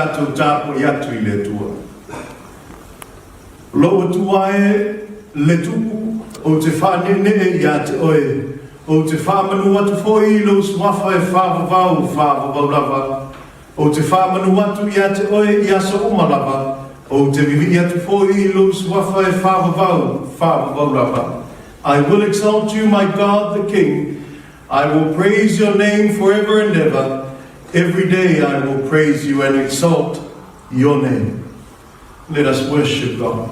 tātou tāpo i atu I le tua. Lo tua le tupu o te whanene I a te oe. O te whamanu atu fōi lo swafa whāwavau lava. O te whamanu atu I a te oe I aso umalava. O te vivi atu fōi lo swafa whāwavau lava. I will exalt you, my God, the King. I will praise your name forever and ever. Every day I will praise you and exalt your name. Let us worship God.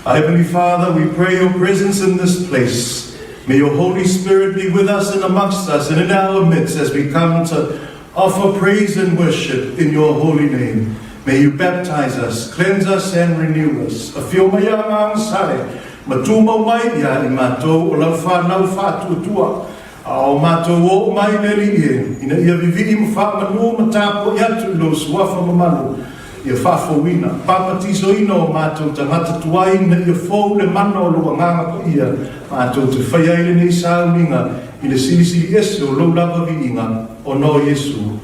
Our Heavenly Father, we pray your presence in this place. May your Holy Spirit be with us and amongst us and in our midst as we come to offer praise and worship in your holy name. May you baptize us, cleanse us and renew us. Afio maya mangsare, matuma mai ya imato olau whanau whātuatua. Ao mātou o mai neri ina ia vivi mawhamanu matapo iatu lo suafa mamanu. Ia whawhawina, papatiso ino o mātou tangata tuai na ia fōu le mana o lua nganga po ia. Mātou te whaiaile nei sauninga I le silisili ese o lau lava viinga o no Yesu.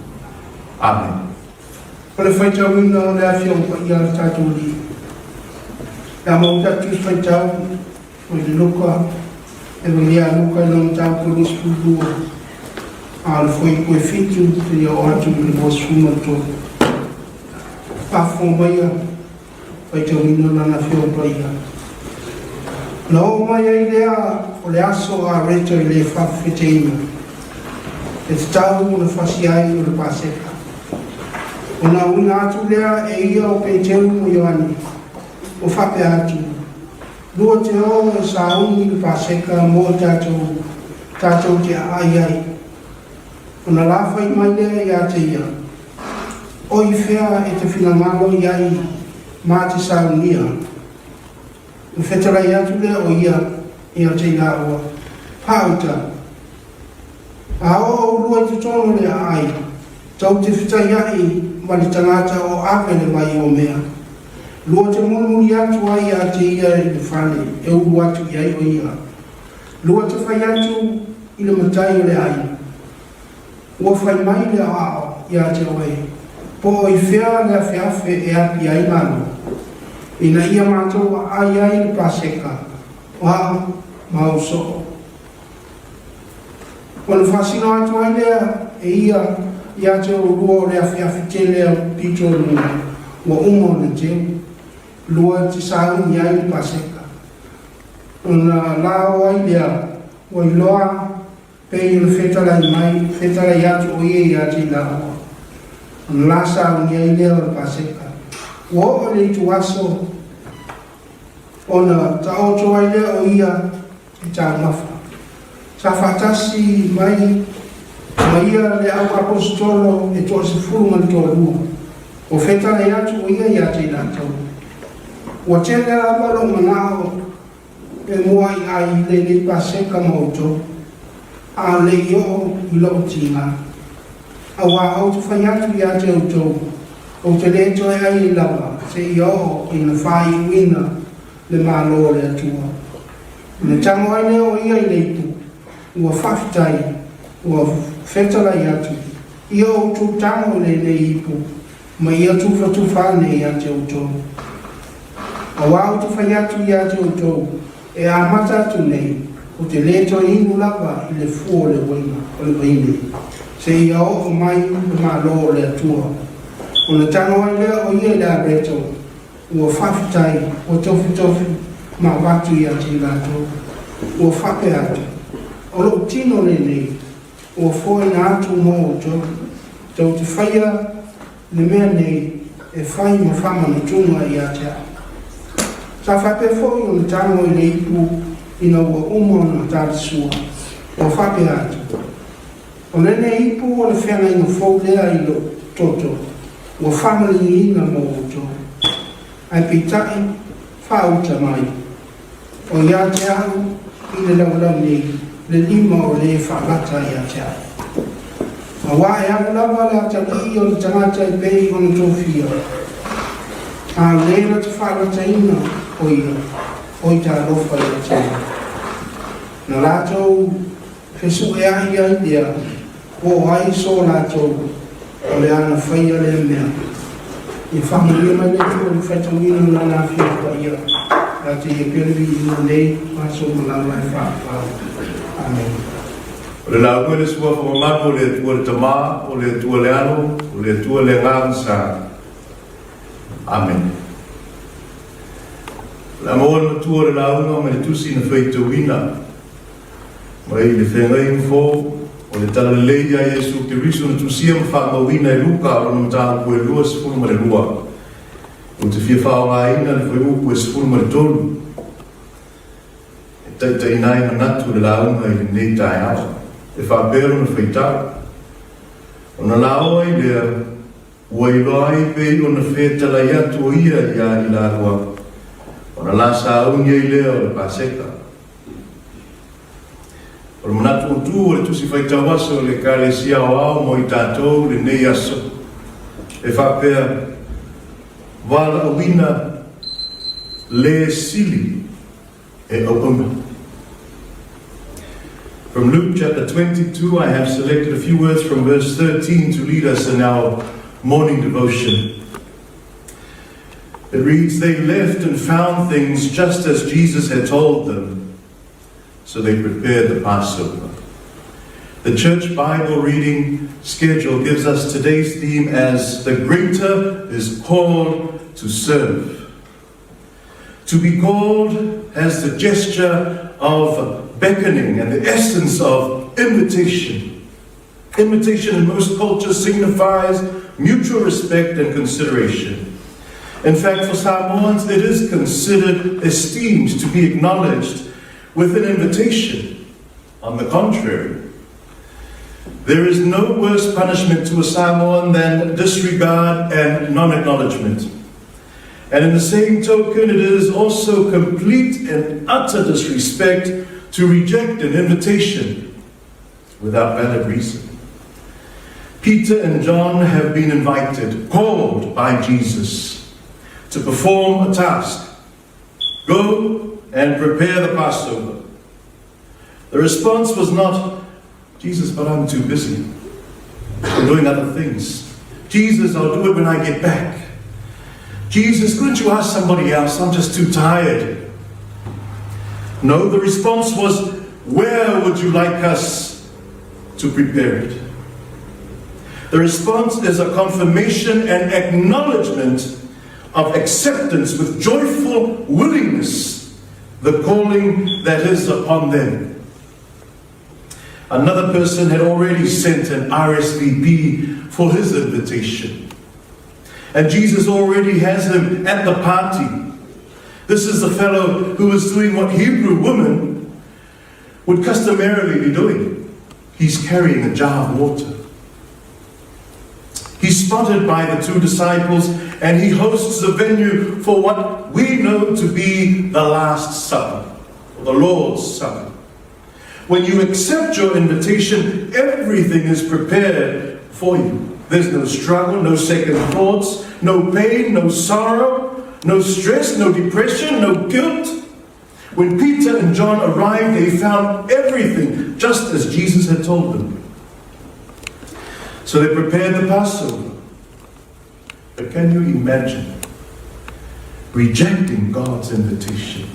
Amen. Pale whaitawina o le awhiong pa ia le tātou li. Ia mau tatu whaitau o le loka. E lia luka I long tau po nis pūrua. A le whai koe fitu te ia o atu le mos fumato. Pafo maia, whaitawina lana whio pa ia. Na o mai ai lea o le aso a reto I le whawheteina. E te tau o le whasi ai o le paseka. O na una atu lea e ia o peiteu mo Ioani. O whape atu. Lua te o e sa ungi le paseka mo tātou te ai ai. O na lawhai mai lea I a te ia. O I whea e te whinangalo I ai mā te sa ungia. O whetara I atu lea o ia I a te la oa. Pauta. A o lua I te tono lea ai. Tau te whitai ai ma le tangata o awele mai o mea. Lua te monumuri atu ai a te ia I le whane, e uru atu I ai o ia. Lua te whai atu I le matai o le ai. Ua whai mai le ao I a te oe. Po o I whea le awhiawhe e api ai mano. Ina ia mātou ai ai le paseka. O hao mau so. Wana whasino atu ai lea e ia I a te o rua o le awhiawhe te lea pito luna. Ua umo le teo. Lua te saun I ai le paseka. Ona lao ai lea, o I loa pei le whetara I mai, whetara I atu o ie I ati lao. Ona la saun I ai lea le paseka. Ua o le tu aso, ona ta oto ai lea o ia I ta mafa. Sa fatasi mai, ma ia le au apostolo e to se furuma le to rua. O whetara I atu o ia I ati lao. Ua tēne la malo manao e mua I ai le paseka mauto a le io I lo tina. A wa au te whai atu I a te auto o te leto e ai lava se io I le whai wina le malo le atua. Le tango ai leo ia I leitu ua whawhitai ua whetara I atu. Ia o tu tango le ipu ma ia tufa tufane I a te auto. A wau tu whai atu I a te autou, e a mata atu nei, o te leto inu lava I le fuo le waina, o le waine. Se ia o mai le malo le atua. O na tano ai lea o ia la reto, ua whawhitai, o tofi ma watu I a te lato, ua whape atu. O lo tino le nei, ua fōi na atu mo o tau te whaia le mea nei, e whai ma whamana tunga I a te. Sa whape fōi o le tango I le ipu ina ua umo na tāre sua. O whape atu. O lene ipu o le whenga ina fōu lea I lo toto. O whamali ina mo o to. Ai pitai, whauta mai. O ia te au, I le laulau nei, le lima o le whalata ia te au. Ma wā e au lawa la tali o le tangata I pei o na tōwhia. A leila te whalata ina, o ta rofa I a te. Na lātou whesu e ahi ai lea, o ai so lātou, o le ana whaia le mea. e whamuia mai le tō ni whaitangina na la whia kwa ia. A te e perewi I ngā nei, māso malama e whāpau. Amen. O le lau koe le sua whamamako le tua le tamā, o le tua le ano, o le tua le ngānsa. Amen. La moa le tua le launga me le tusi na whaitawina. Mai le whengai mfo, o le tala leia Jesu te riso na tusia mwhamawina e luka o na mtaa koe lua sifuru ma le lua. O te fia whao ngā ina le whai upu e sifuru ma le tolu. E taitai nai manatu le launga I le nei Taeao. E whapero na whaitau. O na lao ai lea, ua I loa ai pei o na whetala I atu o ia I la lua. O na la saunga I lea o le paseka. O le manatu o tu o le tusi whaitau aso le kare sia o ao mo I tātou le nei aso. E whapea, wala o wina le sili e o unga. From Luke chapter 22, I have selected a few words from verse 13 to lead us in our morning devotion. It reads, they left and found things just as Jesus had told them, so they prepared the Passover. The church Bible reading schedule gives us today's theme as the greater is called to serve. To be called has the gesture of beckoning and the essence of invitation. Invitation in most cultures signifies mutual respect and consideration. In fact, for Samoans, it is considered esteemed to be acknowledged with an invitation. On the contrary, there is no worse punishment to a Samoan than disregard and non-acknowledgement. And in the same token, it is also complete and utter disrespect to reject an invitation without valid reason. Peter and John have been invited, called by Jesus to perform a task. Go and prepare the Passover. The response was not, Jesus, but I'm too busy. I'm doing other things. Jesus, I'll do it when I get back. Jesus, couldn't you ask somebody else? I'm just too tired. No, the response was, where would you like us to prepare it? The response is a confirmation and acknowledgement of acceptance with joyful willingness, the calling that is upon them. Another person had already sent an RSVP for his invitation. And Jesus already has him at the party. This is the fellow who is doing what Hebrew women would customarily be doing. He's carrying a jar of water. He's spotted by the two disciples and he hosts the venue for what we know to be the Last Supper, or the Lord's Supper. When you accept your invitation, everything is prepared for you. There's no struggle, no second thoughts, no pain, no sorrow, no stress, no depression, no guilt. When Peter and John arrived, they found everything just as Jesus had told them. So they prepared the Passover. But can you imagine rejecting God's invitation?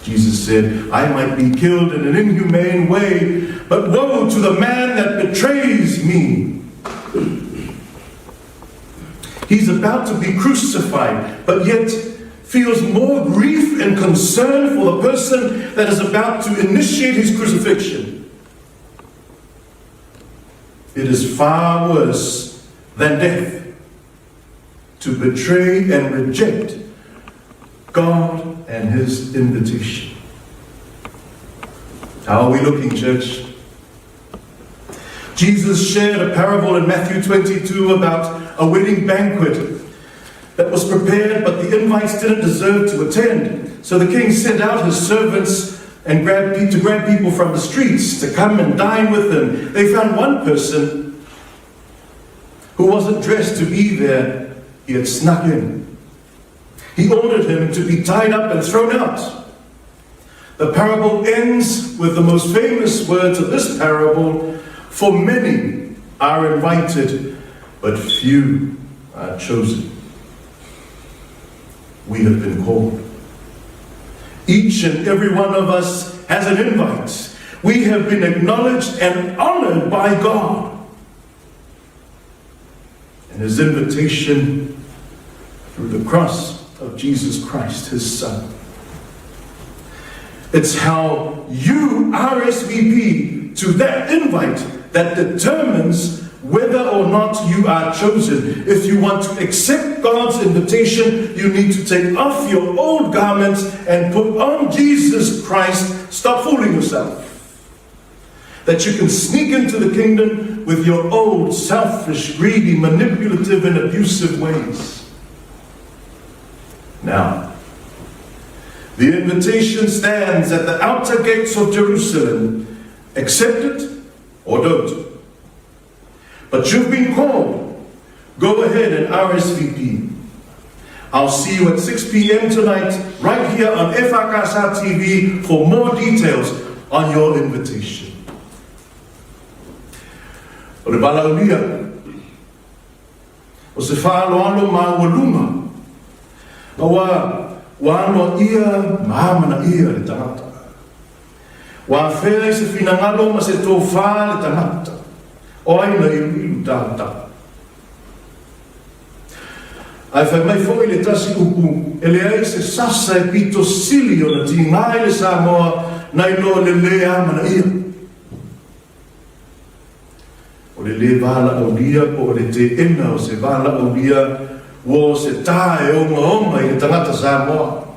Jesus said, I might be killed in an inhumane way, but woe to the man that betrays me. He's about to be crucified, but yet feels more grief and concern for the person that is about to initiate his crucifixion. It is far worse than death to betray and reject God and his invitation. How are we looking, church? Jesus shared a parable in Matthew 22 about a wedding banquet that was prepared, but the invites didn't deserve to attend. So the king sent out his servants and grab people from the streets to come and dine with him. They found one person who wasn't dressed to be there. He had snuck in. He ordered him to be tied up and thrown out. The parable ends with the most famous words of this parable: for many are invited, but few are chosen. We have been called. Each and every one of us has an invite. We have been acknowledged and honored by God. And His invitation through the cross of Jesus Christ, His Son. It's how you RSVP to that invite that determines whether or not you are chosen. If you want to accept God's invitation, you need to take off your old garments and put on Jesus Christ. Stop fooling yourself. That you can sneak into the kingdom with your old, selfish, greedy, manipulative, and abusive ways. Now, the invitation stands at the outer gates of Jerusalem. Accept it or don't. But you've been called. Go ahead and RSVP. I'll see you at 6 p.m. tonight, right here on EFKS TV for more details on your invitation. O le balaulia, o se whaaloalo maualuma, wano ia mahamana ia le tangata. Wa whea i se finangalo ma se tō whā le tangata. O aina ilu tāta. Ai whai mai fōi le tasi upu, e le ai se sasa e pito sili o na ti ngai le Samoa, na ilo le lea mana ia. O le le vala o lia, po le te ena o se vala o lia, wo se tae onga i le tangata Samoa.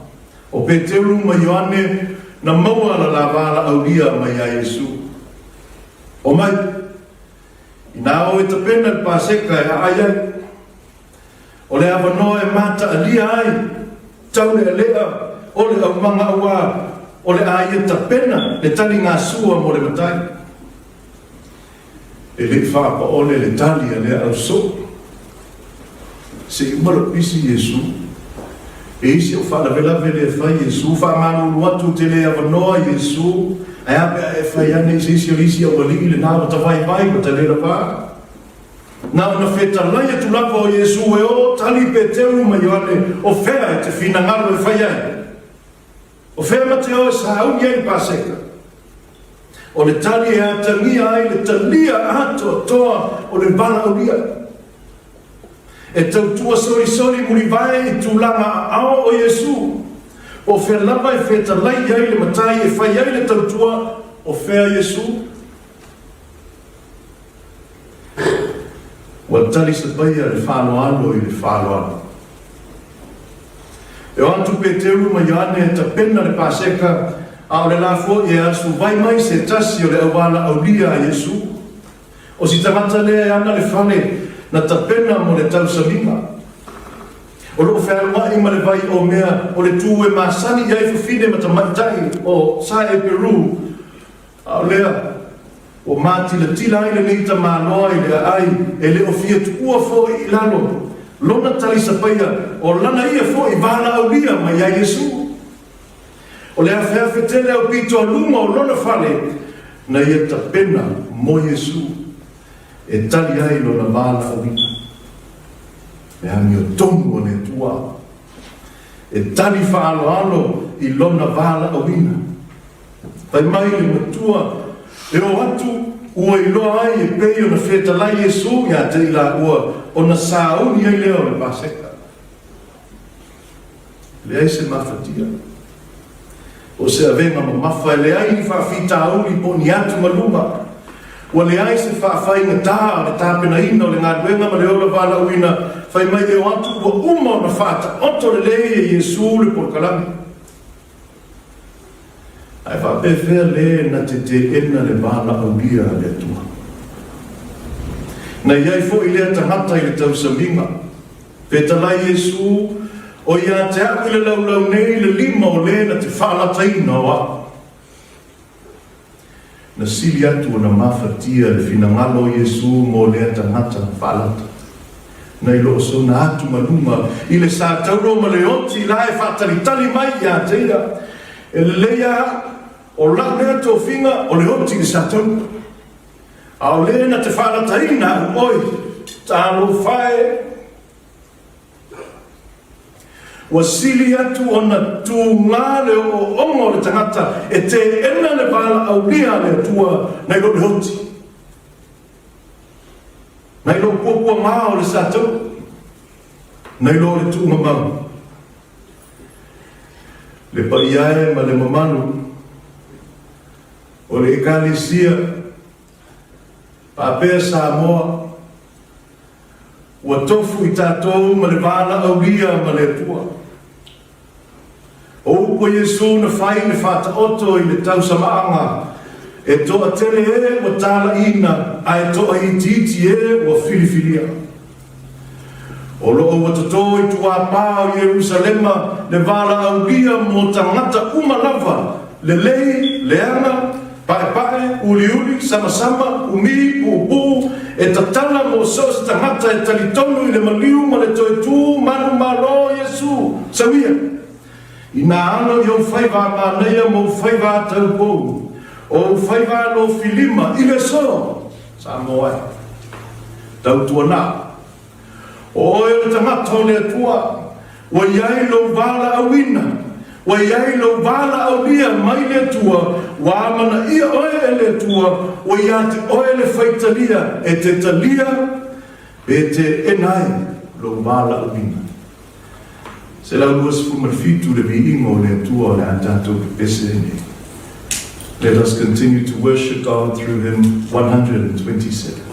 O pe te uruma Ioane, na maua la vala o lia mai a Yesu. O mai, ina o e ta pena le paseka e aia, o le awanoa e mata a lia ai, tau le alea, o le au manga awa, o le aia ta pena, le tali ngā sua mo le matai. E le whapa o le tali a le au so. Se i mara pisi Yesu, e isi o whana vela vele e whai Yesu, whamanu watu te le awanoa Yesu, ai ape e whai ane isi o wali le nāwa ta whai pai ko ta le rapa. Nā na wheta lai atu lapa o Yesu e o tali pe te uma Ioane, o whea e te whina ngaro e whai ai. O whea ma te o sa au iei paseka. O le tali e atangia ai, le talia ato toa o le bala o lia. E tautua sori muri vai i tūlanga ao o Yesu. O whea lava e wheta lai ai le matai e whai ai le tautua o whea Yesu. Wa tali se paia le whanoalo i le whanoalo. E o antu pe te uru mai ane e ta pena le paseka a o le lafo e asu vai mai se tasi o le awala au lia a Yesu. O si tamata le ana le whane na ta pena mo le tau salinga. O lo whaelua i ma le vai o mea o le tū e masani iai fufine ma ta matai o sa e Peru. A o lea o mati le tila ai le nita manoa i le ai e le o fia tukua fo i lalo. Lona tali sa paia o lana ia fo i vana au lia mai a Yesu. O le awhea whetele au pito aluma o lona whale na ia ta pena mo Yesu e tali ai lona vana au lia. E hangi o tongu o ne tua. E tali whaalo i lona vana au lia. Pai mai le matua e o atu ua iloa ai e pei o na wheta lai Yesu ia te ila ua o na sauni ai leo le paseka. Le ai se mawhatia. O se avenga ma mawha e le ai ni whawhita auli po ni atu maluma. Ua le ai se whawhai ngā tā le tāpena ina o le ngā duenga ma le ola wala uina whai mai e o atu ua uma o na whata oto le lei e Yesu le porkalami. Ai whapewhea le na te ena le wala au lia le atua. Na iai fo i lea tangata i le tausaminga. Petalai Yesu o ia te aku le laulau nei le lima o le na te whaalataina o a. Na sili atu o na mawhatia le finangalo Yesu mo lea tangata whaalata. Na ilo so na atu maluma i le sa tauro ma le oti la e whaatalitali mai ia te ia. E le leia o la mea tō whinga o le oti le sa tauro. A o le na te whaarataina oi, tālo whae, Wa sili atu ona tu ngale o ongo le tangata e te ena le vala au lia le tua nei lo le hoti. Nei lo pupua mao le sato. Nei lo le tu mamau. Le paiae ma le mamanu. O le ekalisia. Papea Samoa. Wa tofu i tātou ma le vala au lia ma le tua. O po Yesu na whai le whata oto i le tau samaanga. E toa tele e wa tala ina, a e toa i titi e wa filifilia. O loo wa toto i tua pāo Jerusalema, le vala au lia mo tangata umalava, le lei, le anga, pae pae, uli uli, sama sama, umi, pupu, e tatala mo sos tangata e talitonu i le maliu ma le toi tu manu malo Yesu. Sawia. Ina ano yo whaiva māneia mo whaiva tau pou. O whaiva no filima, ile so. Samoa. Tau tua nā. O e le tamato le tua. Wa iai lo vala awina. Wa iai lo vala awia mai le tua. Wa mana ia oe e le tua. Wa iati oe le whaitalia. E te talia. E te enai lo vala awina. Se la lua sfumafitu le viingo le tua le atato pese ne. Let us continue to worship God through hymn 127.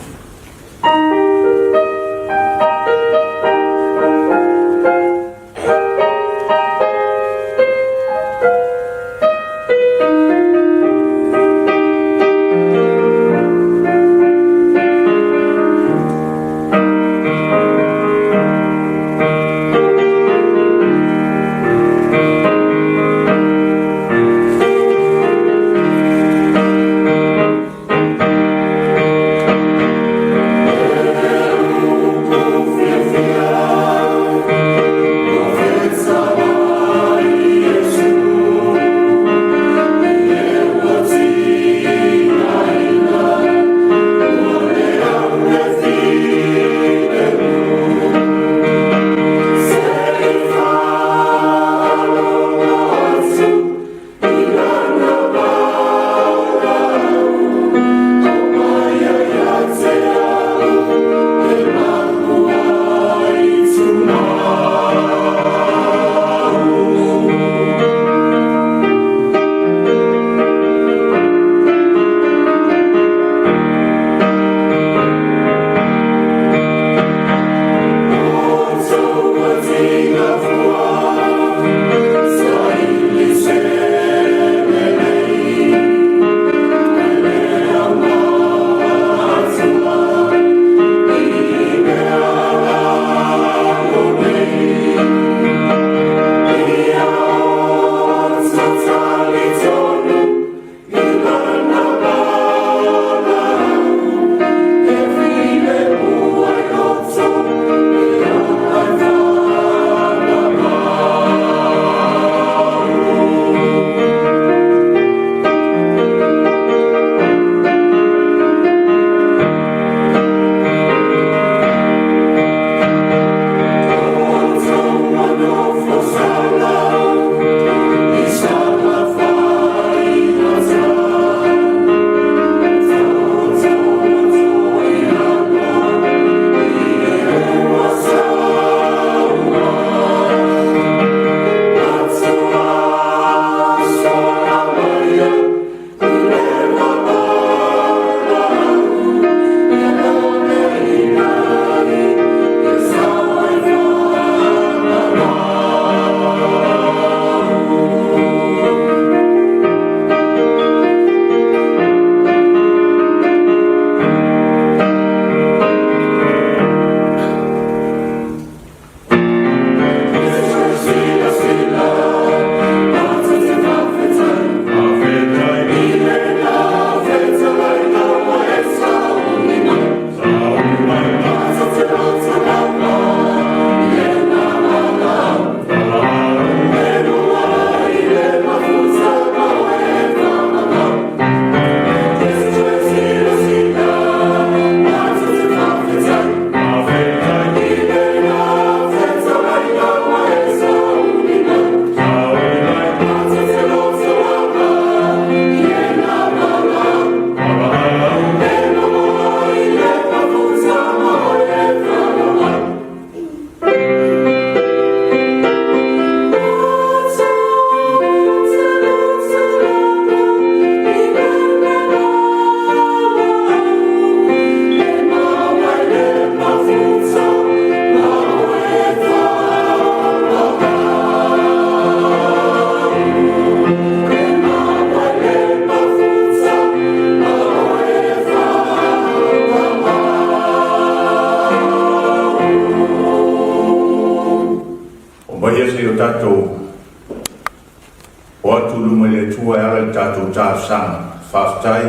O atu luma le tua e ala tātou tāsanga, whaftai,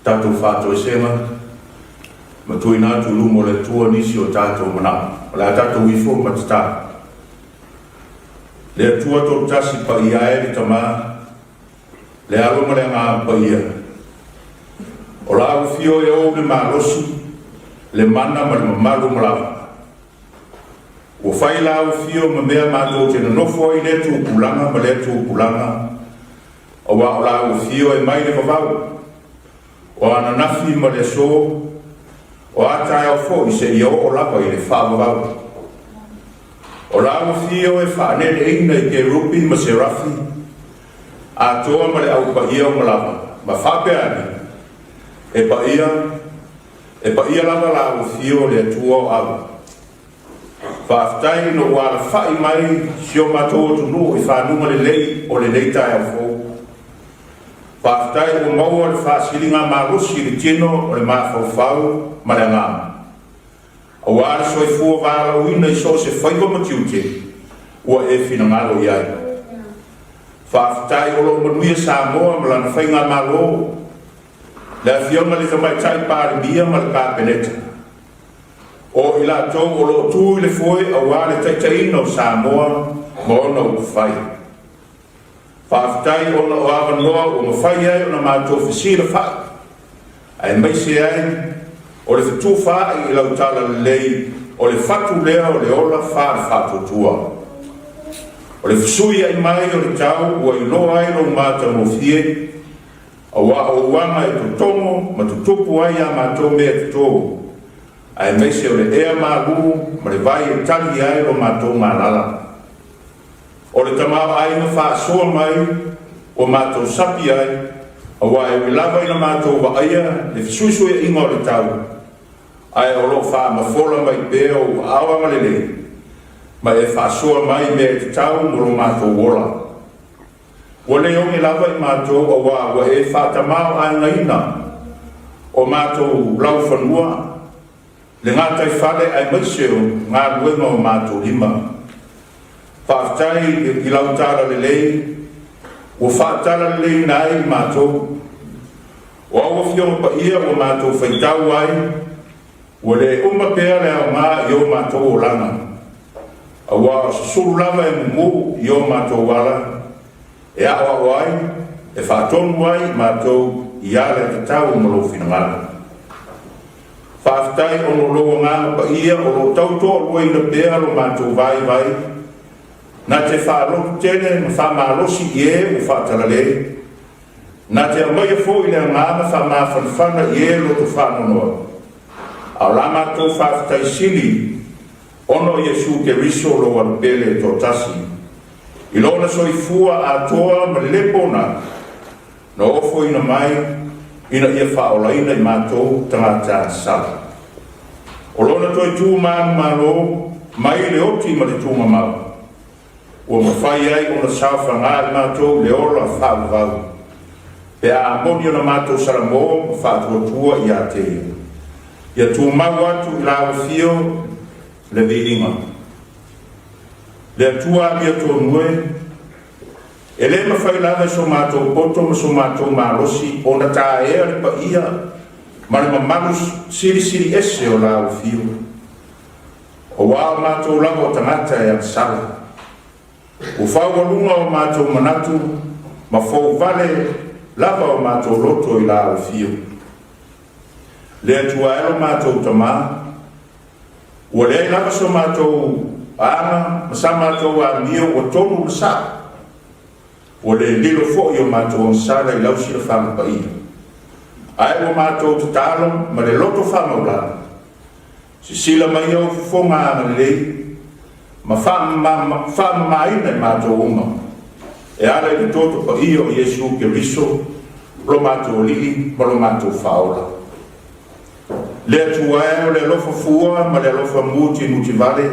tātou whātou sema, ma tui nātu luma le tua nisi o tātou mana, la tātou ifo matata. Le tua tō tasi pa ia e li tamā, le aloma le ngā pa ia. O la au fio e o le mālosu, le mana ma le mamalu malawa. O whai la au fio ma mea mātou te nofo i le tū pulanga ma le tū pulanga. O wa o la au fio e mai le wawau. O ananafi ma le so, o atai au fo i se i o lapa i le whawawau. O la au fio e whaanele ina i ke rupi ma se rafi. A toa ma le au pa ia o malawa. Ma whapeani. E pa ia lava la au fio le tua o au. Whaftai no wala whai mai sio matou tunu i whanunga le lei o le lei tai au fō. Whaftai o maua le whasilinga marusi le tino o le mawhauwhau ma le ngāma. A wāra soi fua wāla uina i so se whaiwa matiute ua e whina ngalo iai. Whaftai o lo manuia Samoa ma lana whainga malo. Le awhionga le tamai tai pāre mia ma le kāpeneta. O ila tau o lo tū i le fwoi a wāle taitaina o Samoa ma ona o whai. Whaftai ona o awa noa o ma whai ai o na mātou whisira whai. Ai mai se ai o le whetū whai i lau tala le lei o le whatu lea o le ola whare whatu tua. O le whisui ai mai o le tau ua i loa ai lo mātou mo fie a wā o wanga e tutongo ma tutupu ai a mātou mea tutongo. Ai mai se o le ea māgu, ma le vai e tali ai lo mātou ngālala. O le tamau ai na whaasoa mai, o mātou sapi ai, a wā e lava ina mātou wa aia, le fisuisu e inga o le tau. Ai o lo wha mawhola mai pēo o awa malele, ma e whaasoa mai me te tau mo lo mātou wola. O le onge lava i mātou a wā e whaatamau ai ngaina, o mātou lau whanua, le ngātai whale ai maiseo ngā ruenga o mātou lima. Whaaftai i lautara le lei, o whaatara le lei nai mātou. O awa whionga pa ia o mātou whaitau ai, o le uma pēr le au ngā i o mātou o langa. A wā suru lava e mumu i o mātou wala, e awa o ai, e whaatonu ai mātou i ale te tau malo whinangara. Whaftai o lo ngā pa ia o lo tauto o lua ina pēr o mātou vai vai. Nā te whaalotu tene ma whamalosi i e o whaatalale. Nā te amai a fō i lea ngā ma whamawhanwhana i e lo tu whanonoa. A la mātou whaftai sili ono Jesu ke riso lo warupele to tasi. I lona soi fua a toa ma lepona na ofo ina mai ina ia whaolaina i mātou tangata sala. O lona toi tū mānu mālo, mai le oti ma le tūma mau. Ua mawhai ai o na sauwha ngā i mātou le ola whāwau. Pe a amoni o na mātou saramo ma whātua i a te. Ia tū mau atu i lawa fio le viinga. Le atua mia tō nue, e le mawhai lava so mātou poto ma so mātou mālosi o na tā ea le pa ia ma le mamalus siri siri ese o lao fio. O wāo mātou lava o tangata e aksala. O whaualunga o mātou manatu ma fau vale lava o mātou loto i lao fio. Le atua elo mātou tamā. O le lava so mātou anga ma sa mātou a mio o tonu ma sa. O le lilo fo i o mātou on sala i lausi le whama pa ia. Ai o mātou te talo ma le loto whama ula. Si sila mai au fonga ama lei, ma whama maina i mātou unga. E ala i toto pa ia o Jesu ke riso, lo mātou lii, ma lo mātou whaola. Le atua e o le lofa fua, ma le lofa muti vale.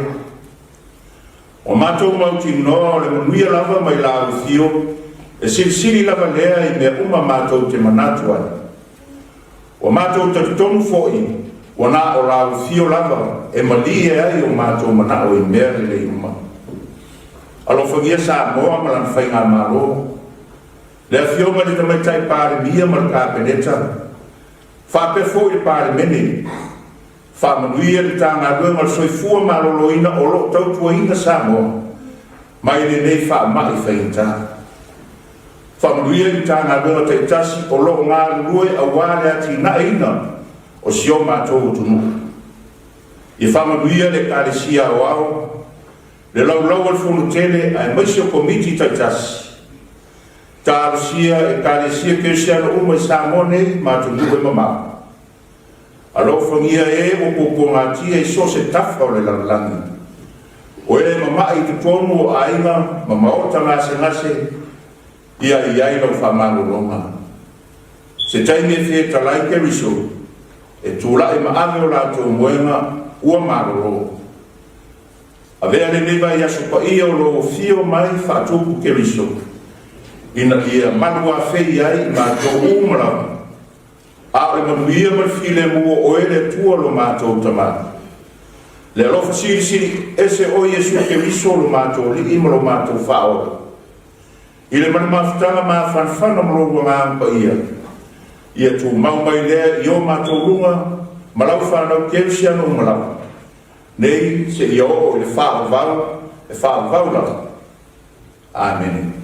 O mātou mauti noa o le manuia lava mai la fio, e siri lava lea i mea uma mātou te manatu ai. O mātou tatonu foi, o nā o la fio lava, e malie ai o mātou manao i mea le uma. alo whangia Samoa ma lan whainga malo. Le fionga le tamai tai pare mia ma ka peneta. Whape fo i pare mene. Whamanuia le tanga lua ma soifua maloloina o lo tautuaina Samoa. Mai le nei whamai whainta. Whamanuia le tanga lua te tasi o lo ngā rue a wale ati na ina o sio mātou tunu. I whamanuia le kālesia o au. Le lau al funu tele ai Missionary Committee taitasi. Ta alusia e kālesia Christian Uma Samoa nei mātou nuwe mamau. Alo whangia o koko ngātia i so se tafa o le lalangi. O e mamai te tonu o ainga, mamaota ngase ia lau whamarolonga. Se taime e talai ke riso, e tūla e maame o lātou moenga ua marolo. A vea le newa i aso pa ia o lo fio mai whātupu ke riso. Ina ia manua whei ai mātou umara. A e manuia ma file mua o ele tua lo mātou tamā. Le alofa siri ese o Yesu ke riso lo mātou li ima lo mātou whaora. I le mana mawhitanga mā whanwhana mroua ngā ampa ia. Ia tū mau mai lea i o mātou runga, malau whanau kelsiano malau. Nei se i o le whao vau, e whao vau la. Amen.